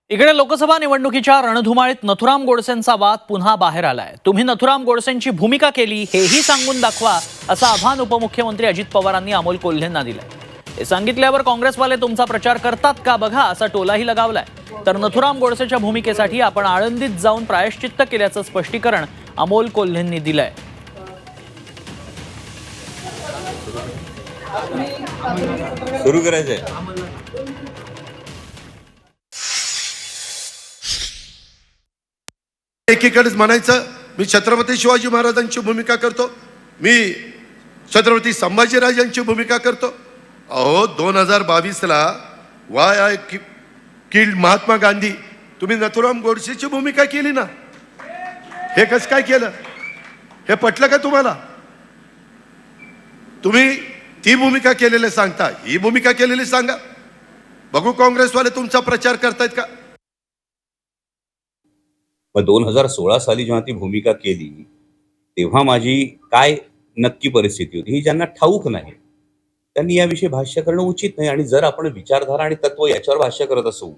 इकडे लोकसभा निवडणुकीच्या रणधुमाळीत नथुराम गोडसेंचा वाद पुन्हा बाहेर आलाय। तुम्ही नथुराम गोडसेंची भूमिका केली हेही सांगून दाखवा, असं आव्हान उपमुख्यमंत्री अजित पवारांनी अमोल कोल्हेंना दिलंय। हे सांगितल्यावर काँग्रेसवाले तुमचा प्रचार करतात का बघा, असा टोलाही लगावलाय। तर नथुराम गोडसेच्या भूमिकेसाठी आपण आळंदीत जाऊन प्रायश्चित्त केल्याचं स्पष्टीकरण अमोल कोल्हेंनी दिलंय। सुरू करायचंय। एकीकडेच म्हणायचं मी छत्रपती शिवाजी महाराजांची भूमिका करतो, मी छत्रपती संभाजीराजांची भूमिका करतो। अहो 2022ला why I killed Mahatma Gandhi, तुम्ही नथुराम गोडसेची भूमिका केली ना। हे कसं काय केलं? हे पटलं का तुम्हाला? तुम्ही ती भूमिका केलेली सांगता, ही भूमिका केलेली सांगा, बघू काँग्रेसवाले तुमचा प्रचार करतायत का। मग 2016 साली जेव्हा ती भूमिका केली तेव्हा माझी काय नक्की परिस्थिती होती ही ज्यांना ठाऊक नाही त्यांनी याविषयी भाष्य करणं उचित नाही। आणि जर आपण विचारधारा आणि तत्व याच्यावर भाष्य करत असू,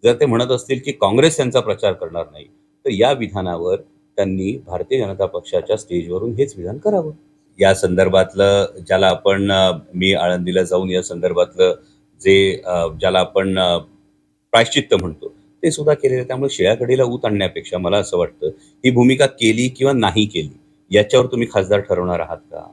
जर ते म्हणत असतील की काँग्रेस त्यांचा प्रचार करणार नाही, तर या विधानावर त्यांनी भारतीय जनता पक्षाच्या स्टेजवरून हेच विधान करावं। या संदर्भातलं ज्याला आपण मी आळंदीला जाऊन या संदर्भातलं जे ज्याला आपण प्रायश्चित्त म्हणतो ते सुद्धा केलेलं। त्यामुळे शिळ्याकडीला ऊत आणण्यापेक्षा मला असं वाटतं ही भूमिका केली किंवा नाही केली याच्यावर तुम्ही खासदार ठरवणार आहात का?